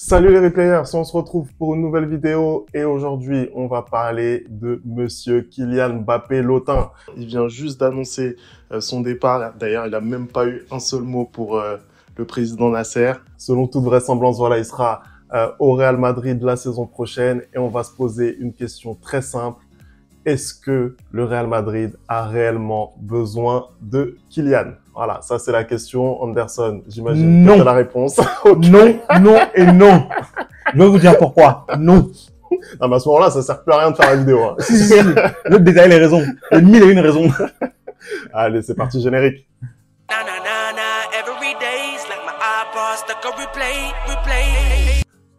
Salut les replayers, on se retrouve pour une nouvelle vidéo et aujourd'hui on va parler de monsieur Kylian Mbappé Lotin. Il vient juste d'annoncer son départ, d'ailleurs il a même pas eu un seul mot pour le président Nasser. Selon toute vraisemblance, voilà, il sera au Real Madrid la saison prochaine et on va se poser une question très simple. Est-ce que le Real Madrid a réellement besoin de Kylian? Voilà, ça c'est la question. Anderson, j'imagine que tu as la réponse. Okay. Non, non et non. Je vais vous dire pourquoi. Non. Non, mais à ce moment-là, ça sert plus à rien de faire la vidéo. Hein. Si. Je vais te détailler les raisons. Il y a 1001 raisons. Allez, c'est parti, générique.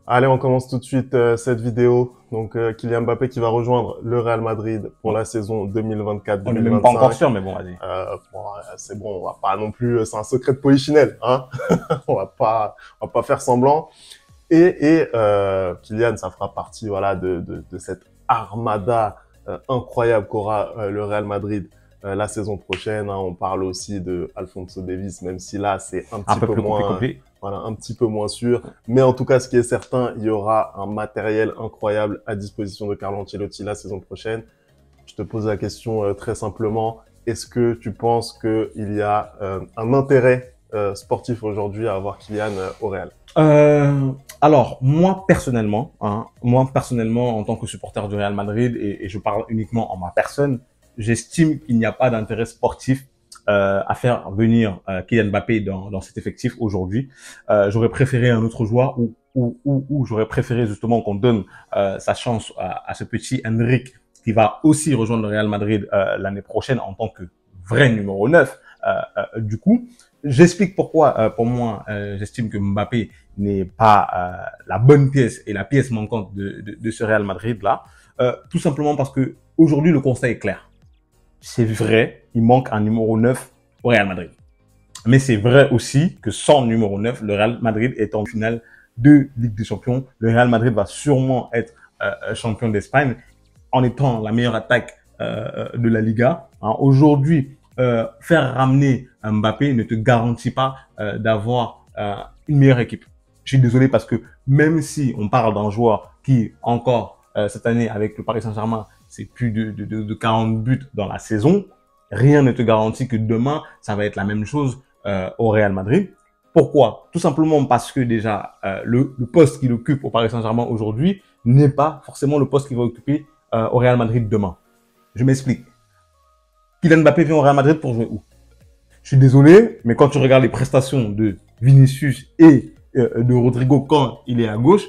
Allez, on commence tout de suite cette vidéo. Donc, Kylian Mbappé qui va rejoindre le Real Madrid pour la saison 2024-2025. On n'est même pas encore sûr, mais bon, vas-y. C'est bon, on va pas non plus, c'est un secret de polichinelle, hein. on va pas faire semblant. Et Kylian, ça fera partie, voilà, de cette armada incroyable qu'aura le Real Madrid la saison prochaine. Hein. On parle aussi de Alphonso Davies, même si là, c'est un petit peu moins... Voilà, un petit peu moins sûr. Mais en tout cas, ce qui est certain, il y aura un matériel incroyable à disposition de Carlo Ancelotti la saison prochaine. Je te pose la question très simplement. Est-ce que tu penses qu'il y a un intérêt sportif aujourd'hui à avoir Kylian au Real? Alors, moi personnellement, en tant que supporter du Real Madrid, et je parle uniquement en ma personne, j'estime qu'il n'y a pas d'intérêt sportif à faire venir Kylian Mbappé dans cet effectif aujourd'hui. J'aurais préféré un autre joueur ou j'aurais préféré justement qu'on donne sa chance à ce petit Endrick qui va aussi rejoindre le Real Madrid l'année prochaine en tant que vrai numéro 9. Du coup, j'explique pourquoi pour moi j'estime que Mbappé n'est pas la bonne pièce et la pièce manquante de ce Real Madrid là. Tout simplement parce que aujourd'hui le constat est clair. C'est vrai, il manque un numéro 9 au Real Madrid. Mais c'est vrai aussi que sans numéro 9, le Real Madrid est en finale de Ligue des Champions. Le Real Madrid va sûrement être champion d'Espagne en étant la meilleure attaque de la Liga. Hein, aujourd'hui, faire ramener Mbappé ne te garantit pas d'avoir une meilleure équipe. Je suis désolé parce que même si on parle d'un joueur qui encore cette année avec le Paris Saint-Germain, c'est plus de 40 buts dans la saison. Rien ne te garantit que demain, ça va être la même chose au Real Madrid. Pourquoi? Tout simplement parce que déjà, le poste qu'il occupe au Paris Saint-Germain aujourd'hui n'est pas forcément le poste qu'il va occuper au Real Madrid demain. Je m'explique. Kylian Mbappé vient au Real Madrid pour jouer où? Je suis désolé, mais quand tu regardes les prestations de Vinicius et de Rodrigo quand il est à gauche,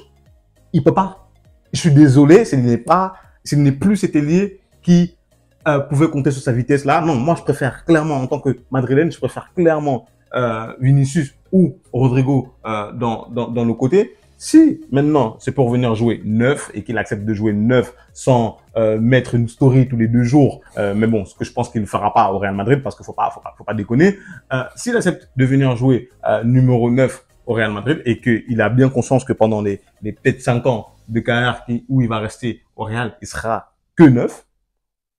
il peut pas. Je suis désolé, ce n'est plus cet ailier qui pouvait compter sur sa vitesse là. Non, moi je préfère clairement, en tant que Madrilène, je préfère clairement Vinicius ou Rodrigo dans le côté. Si maintenant c'est pour venir jouer 9 et qu'il accepte de jouer 9 sans mettre une story tous les 2 jours, mais bon, ce que je pense qu'il ne fera pas au Real Madrid parce qu'il faut pas déconner. S'il accepte de venir jouer numéro 9 au Real Madrid et qu'il a bien conscience que pendant les peut-être 5 ans de carrière où il va rester au Real, il sera que 9.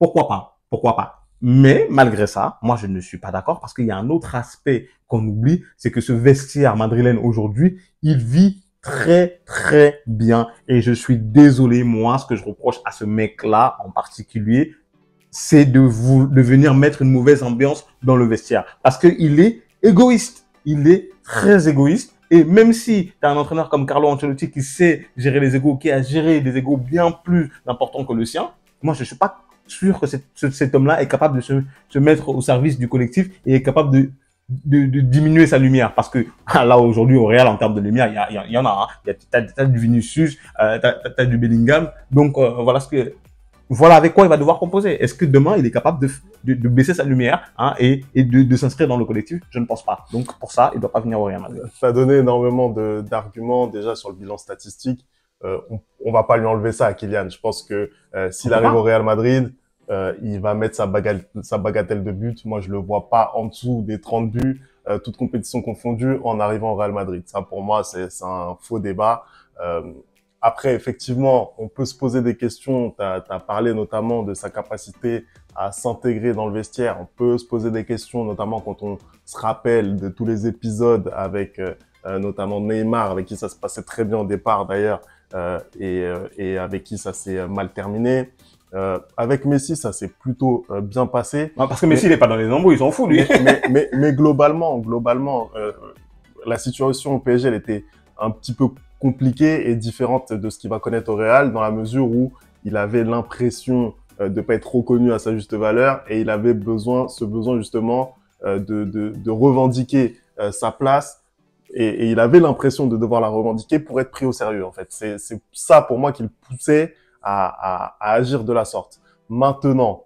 Pourquoi pas? Pourquoi pas? Mais malgré ça, moi je ne suis pas d'accord parce qu'il y a un autre aspect qu'on oublie, c'est que ce vestiaire madrilène aujourd'hui, il vit très très bien et je suis désolé, moi ce que je reproche à ce mec-là en particulier, c'est de venir mettre une mauvaise ambiance dans le vestiaire parce qu'il est égoïste, il est très égoïste. Et même si tu as un entraîneur comme Carlo Ancelotti qui sait gérer les égos, qui a géré des égos bien plus importants que le sien, moi je suis pas sûr que cet homme-là est capable de se mettre au service du collectif et est capable de diminuer sa lumière. Parce que là aujourd'hui au Real en termes de lumière, il y en a. Hein. T'as du Vinicius, t'as du Bellingham. Donc voilà avec quoi il va devoir composer. Est-ce que demain, il est capable de baisser sa lumière et de s'inscrire dans le collectif? Je ne pense pas. Donc, pour ça, il ne doit pas venir au Real Madrid. Ça a donné énormément d'arguments déjà sur le bilan statistique. On va pas lui enlever ça à Kylian. Je pense que s'il arrive au Real Madrid, il va mettre sa bagatelle de but. Moi, je le vois pas en dessous des 30 buts, toutes compétitions confondues, en arrivant au Real Madrid. Ça, pour moi, c'est un faux débat. Après, effectivement, on peut se poser des questions. Tu as parlé notamment de sa capacité à s'intégrer dans le vestiaire. On peut se poser des questions, notamment quand on se rappelle de tous les épisodes avec notamment Neymar, avec qui ça se passait très bien au départ d'ailleurs, et avec qui ça s'est mal terminé. Avec Messi, ça s'est plutôt bien passé. Ah, parce que Messi, il est pas dans les embrouilles, il s'en fout, lui. Mais globalement, la situation au PSG, elle était un petit peu compliquée et différente de ce qu'il va connaître au Real, dans la mesure où il avait l'impression de pas être reconnu à sa juste valeur et il avait ce besoin justement de revendiquer sa place et il avait l'impression de devoir la revendiquer pour être pris au sérieux en fait. C'est ça pour moi qui le poussait à agir de la sorte. Maintenant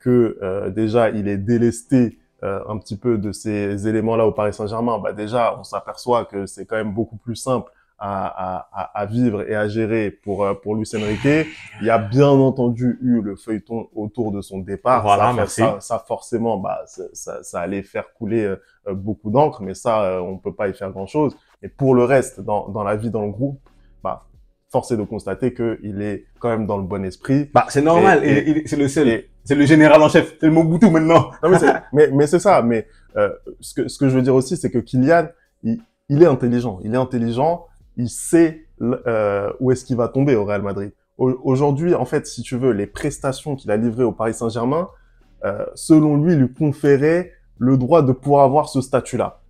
que déjà il est délesté un petit peu de ces éléments-là au Paris Saint-Germain, bah déjà on s'aperçoit que c'est quand même beaucoup plus simple à vivre et à gérer pour Luis Enrique. Il y a bien entendu eu le feuilleton autour de son départ. Voilà, merci. Ça forcément, bah, ça allait faire couler beaucoup d'encre, mais ça, on peut pas y faire grand-chose. Et pour le reste, dans la vie, dans le groupe, bah, force est de constater qu'il est quand même dans le bon esprit. Bah, c'est normal, c'est le seul. C'est le général en chef, c'est le Mobutu maintenant. Non, mais c'est ça. Mais ce que je veux dire aussi, c'est que Kylian, il est intelligent. Il est intelligent. Il sait où est-ce qu'il va tomber au Real Madrid. Aujourd'hui, en fait, si tu veux, les prestations qu'il a livrées au Paris Saint-Germain, selon lui conféraient le droit de pouvoir avoir ce statut-là.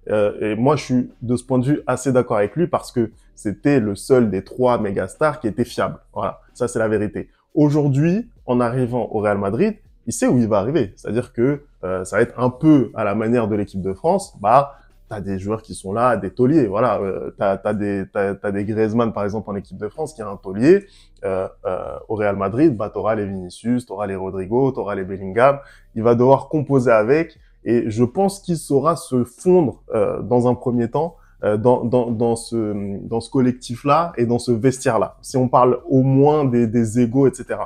Et moi, je suis de ce point de vue assez d'accord avec lui parce que c'était le seul des 3 mégastars qui était fiable. Voilà, ça c'est la vérité. Aujourd'hui, en arrivant au Real Madrid, il sait où il va arriver. C'est-à-dire que ça va être un peu à la manière de l'équipe de France. Bah, t'as des joueurs qui sont là, des tauliers. Voilà, t'as des Griezmann par exemple en équipe de France qui a un taulier. Au Real Madrid, bah t'auras les Vinicius, t'auras les Rodrigo, t'auras les Bellingham. Il va devoir composer avec. Et je pense qu'il saura se fondre dans un premier temps dans ce collectif-là et dans ce vestiaire-là. Si on parle au moins des égos, etc.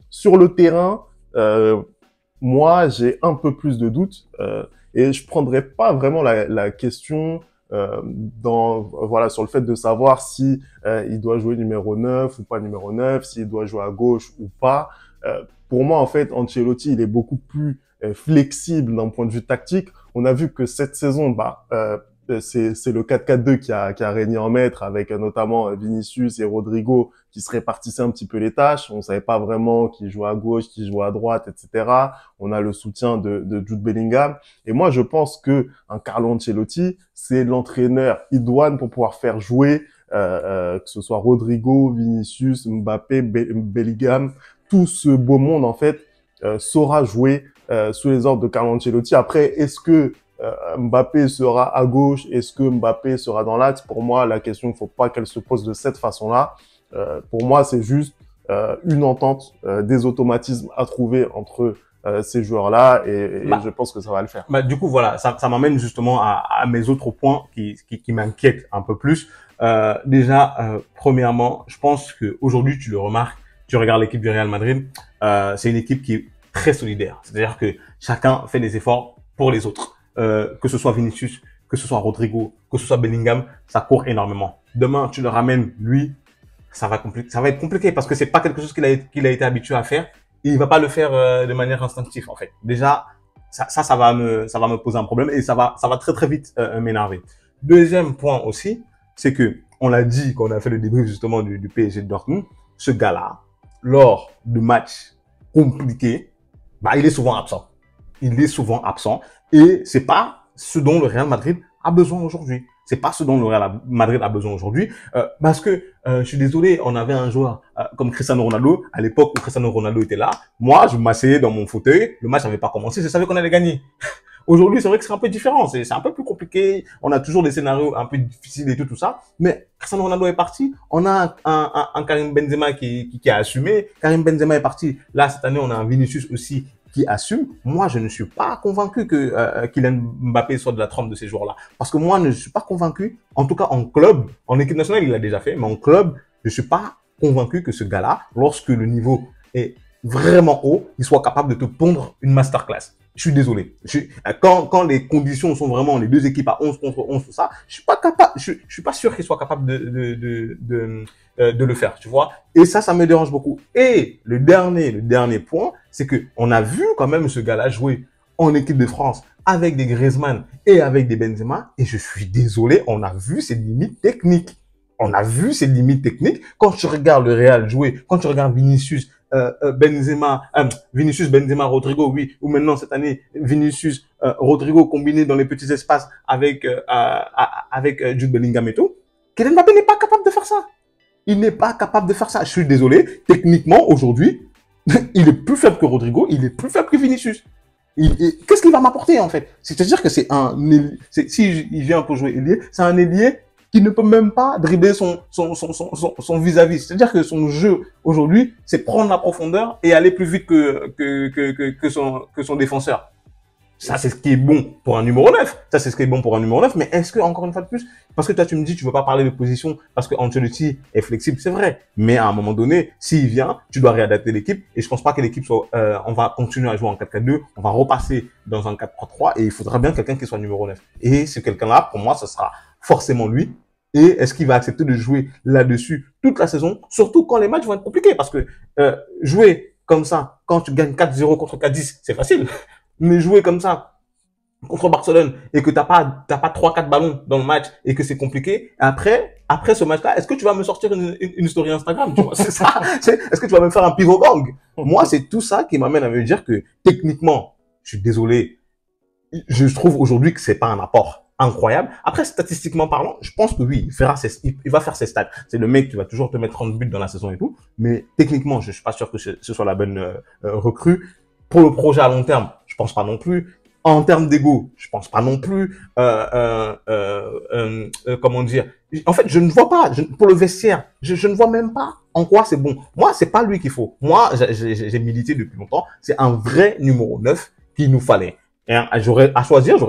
Sur le terrain, moi, j'ai un peu plus de doutes et je prendrais pas vraiment la question voilà, sur le fait de savoir si il doit jouer numéro 9 ou pas numéro 9, s'il doit jouer à gauche ou pas. Pour moi, en fait, Ancelotti, il est beaucoup plus flexible d'un point de vue tactique. On a vu que cette saison, c'est le 4-4-2 qui a régné en maître avec notamment Vinicius et Rodrigo qui se répartissaient un petit peu les tâches. On savait pas vraiment qui jouait à gauche, qui jouait à droite, etc. On a le soutien de Jude Bellingham. Et moi, je pense que un Carlo Ancelotti, c'est l'entraîneur idoine pour pouvoir faire jouer que ce soit Rodrigo, Vinicius, Mbappé, Bellingham, tout ce beau monde en fait saura jouer sous les ordres de Carlo Ancelotti. Après, est-ce que Mbappé sera à gauche? Est-ce que Mbappé sera dans l'axe? Pour moi, la question, il ne faut pas qu'elle se pose de cette façon-là. Pour moi, c'est juste une entente, des automatismes à trouver entre ces joueurs-là et je pense que ça va le faire. Du coup, voilà, ça m'amène justement à mes autres points qui m'inquiètent un peu plus. Déjà, premièrement, je pense que aujourd'hui, tu le remarques, tu regardes l'équipe du Real Madrid, c'est une équipe qui est très solidaire. C'est-à-dire que chacun fait des efforts pour les autres. Que ce soit Vinicius, que ce soit Rodrigo, que ce soit Bellingham, ça court énormément. Demain, tu le ramènes, lui, ça va être compliqué parce que c'est pas quelque chose qu'il a été habitué à faire et il va pas le faire de manière instinctive en fait. Déjà, ça va me poser un problème et ça va très très vite m'énerver. Deuxième point aussi, c'est que on l'a dit quand on a fait le débrief justement du PSG de Dortmund, ce gars-là, lors de matchs compliqués, il est souvent absent. Il est souvent absent et c'est pas ce dont le Real Madrid a besoin aujourd'hui. C'est pas ce dont le Real Madrid a besoin aujourd'hui parce que je suis désolé, on avait un joueur comme Cristiano Ronaldo à l'époque où Cristiano Ronaldo était là. Moi, je m'asseyais dans mon fauteuil, le match n'avait pas commencé, je savais qu'on allait gagner. Aujourd'hui, c'est vrai que c'est un peu différent, c'est un peu plus compliqué. On a toujours des scénarios un peu difficiles et tout ça. Mais Cristiano Ronaldo est parti. On a un Karim Benzema qui a assumé. Karim Benzema est parti. Là, cette année, on a un Vinicius aussi qui assume. Moi, je ne suis pas convaincu que Kylian Mbappé soit de la trempe de ces joueurs-là. Parce que moi, je ne suis pas convaincu, en tout cas en club, en équipe nationale, il l'a déjà fait, mais en club, je ne suis pas convaincu que ce gars-là, lorsque le niveau est vraiment haut, il soit capable de te pondre une masterclass. Je suis désolé. Quand les conditions sont vraiment les deux équipes à 11 contre 11, tout ça, je suis pas capable, je suis pas sûr qu'il soit capable de le faire, tu vois. Et ça me dérange beaucoup. Et le dernier point, c'est que on a vu quand même ce gars-là jouer en équipe de France avec des Griezmann et avec des Benzema. Et je suis désolé, on a vu ses limites techniques. On a vu ses limites techniques. Quand tu regardes le Real jouer, quand tu regardes Vinicius, Vinicius, Benzema, Rodrigo, oui, ou maintenant cette année, Vinicius, Rodrigo combiné dans les petits espaces avec Jude Bellingham et tout, Kylian Mbappé n'est pas capable de faire ça. Il n'est pas capable de faire ça. Je suis désolé. Techniquement, aujourd'hui, il est plus faible que Rodrigo, il est plus faible que Vinicius. Qu'est-ce qu'il va m'apporter, en fait? C'est-à-dire que si il vient pour jouer ailier, c'est un ailier qui ne peut même pas dribbler son vis-à-vis. C'est-à-dire que son jeu, aujourd'hui, c'est prendre la profondeur et aller plus vite que son défenseur. Ça, c'est ce qui est bon pour un numéro 9. Ça, c'est ce qui est bon pour un numéro 9. Mais est-ce que, encore une fois de plus, parce que toi, tu me dis, tu veux pas parler de position parce que Ancelotti est flexible, c'est vrai. Mais à un moment donné, s'il vient, tu dois réadapter l'équipe. Et je pense pas que l'équipe soit, on va continuer à jouer en 4-4-2. On va repasser dans un 4-3-3 et il faudra bien quelqu'un qui soit numéro 9. Et ce quelqu'un-là, pour moi, ce sera forcément lui. Et est-ce qu'il va accepter de jouer là-dessus toute la saison? Surtout quand les matchs vont être compliqués parce que, jouer comme ça, quand tu gagnes 4-0 contre 4-10, c'est facile. Mais jouer comme ça contre Barcelone et que t'as pas 3-4 ballons dans le match et que c'est compliqué, après ce match-là, est-ce que tu vas me sortir une story Instagram, tu vois? C'est ça. Est-ce que tu vas me faire un pivot gang? Moi, c'est tout ça qui m'amène à me dire que techniquement, je suis désolé, je trouve aujourd'hui que c'est pas un apport incroyable. Après, statistiquement parlant, je pense que oui, il va faire ses stats. C'est le mec qui va toujours te mettre 30 buts dans la saison et tout. Mais techniquement, je suis pas sûr que ce soit la bonne recrue. Pour le projet à long terme, je pense pas non plus. En termes d'ego, je pense pas non plus. Comment dire? En fait, je ne vois pas. Pour le vestiaire, je ne vois même pas en quoi c'est bon. Moi, c'est pas lui qu'il faut. Moi, j'ai milité depuis longtemps. C'est un vrai numéro 9 qu'il nous fallait. Et j'aurais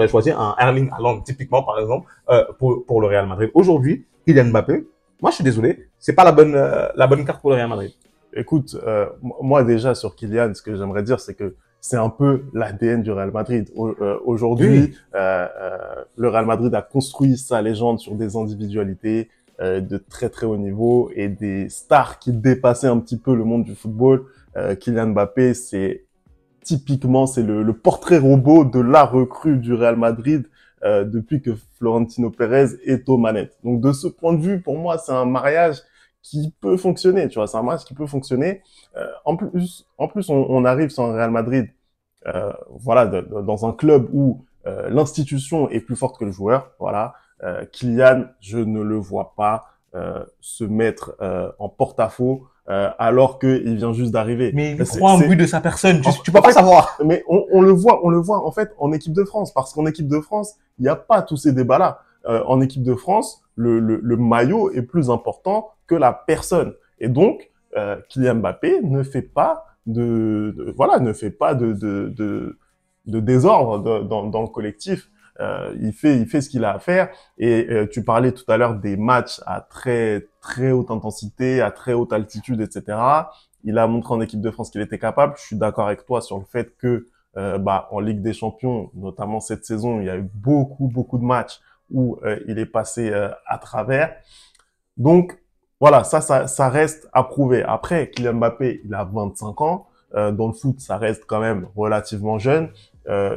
choisi un Erling Haaland, typiquement, par exemple, pour le Real Madrid. Aujourd'hui, Kylian Mbappé, moi, je suis désolé, c'est pas la bonne carte pour le Real Madrid. Écoute, moi déjà sur Kylian, ce que j'aimerais dire, c'est que c'est un peu l'ADN du Real Madrid. Aujourd'hui, Oui. le Real Madrid a construit sa légende sur des individualités de très très haut niveau et des stars qui dépassaient un petit peu le monde du football. Kylian Mbappé, c'est le portrait robot de la recrue du Real Madrid depuis que Florentino Pérez est aux manettes. Donc de ce point de vue, pour moi, c'est un mariage qui peut fonctionner, tu vois, c'est un match qui peut fonctionner. En plus, on arrive sur un Real Madrid, voilà, dans un club où l'institution est plus forte que le joueur. Voilà, Kylian, je ne le vois pas se mettre en porte-à-faux alors qu'il vient juste d'arriver. Mais il croit un but de sa personne, tu peux pas savoir. Mais on le voit en fait en équipe de France, parce qu'en équipe de France, il n'y a pas tous ces débats-là. En équipe de France, le maillot est plus important que la personne. Et donc, Kylian Mbappé ne fait pas de désordre dans le collectif. Il fait ce qu'il a à faire. Et tu parlais tout à l'heure des matchs à très très haute intensité, à très haute altitude, etc. Il a montré en équipe de France qu'il était capable. Je suis d'accord avec toi sur le fait que en Ligue des Champions, notamment cette saison, il y a eu beaucoup de matchs où il est passé à travers. Donc voilà, ça reste à prouver. Après, Kylian Mbappé, il a 25 ans. Dans le foot, ça reste quand même relativement jeune.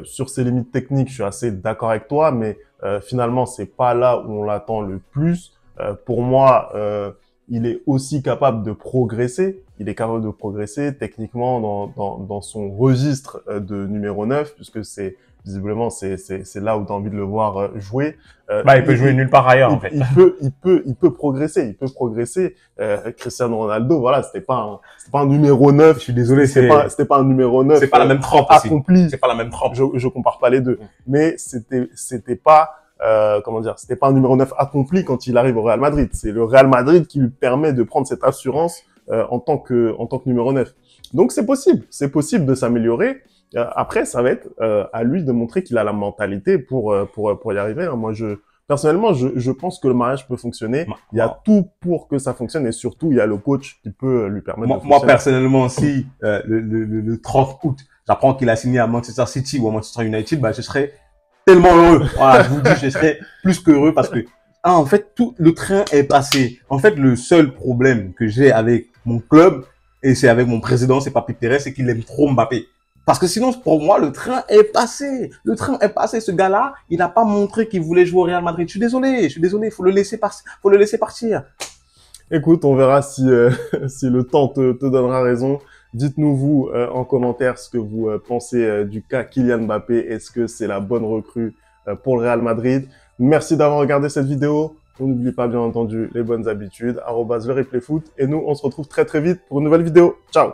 Sur ses limites techniques, je suis assez d'accord avec toi, mais finalement, c'est pas là où on l'attend le plus. Pour moi, il est aussi capable de progresser. Il est capable de progresser techniquement dans son registre de numéro 9, puisque visiblement, c'est là où tu as envie de le voir jouer. Il peut jouer nulle part ailleurs, en fait. Il peut progresser. Cristiano Ronaldo, voilà, c'était pas un numéro 9. Je suis désolé, c'était pas un numéro 9. C'est pas la même trempe accompli. C'est pas la même trempe. Je compare pas les deux. Mais c'était pas, c'était pas un numéro 9 accompli quand il arrive au Real Madrid. C'est le Real Madrid qui lui permet de prendre cette assurance, en tant que numéro 9. Donc c'est possible de s'améliorer. Après, ça va être à lui de montrer qu'il a la mentalité pour y arriver. Moi, personnellement, je pense que le mariage peut fonctionner. Il y a tout pour que ça fonctionne et surtout, il y a le coach qui peut lui permettre de fonctionner. Moi, personnellement, si le 30 août, j'apprends qu'il a signé à Manchester City ou à Manchester United, je serais tellement heureux. Voilà, je vous dis, je serais plus qu'heureux parce que en fait, tout le train est passé. En fait, le seul problème que j'ai avec mon club et c'est avec mon président, c'est Papi Pérez, c'est qu'il aime trop Mbappé. Parce que sinon, pour moi, le train est passé. Le train est passé. Ce gars-là, il n'a pas montré qu'il voulait jouer au Real Madrid. Je suis désolé. Faut le laisser partir. Écoute, on verra si, si le temps te donnera raison. Dites-nous, vous, en commentaire, ce que vous pensez du cas Kylian Mbappé. Est-ce que c'est la bonne recrue pour le Real Madrid? Merci d'avoir regardé cette vidéo. On n'oublie pas, bien entendu, les bonnes habitudes, @le replay foot. Et nous, on se retrouve très très vite pour une nouvelle vidéo. Ciao!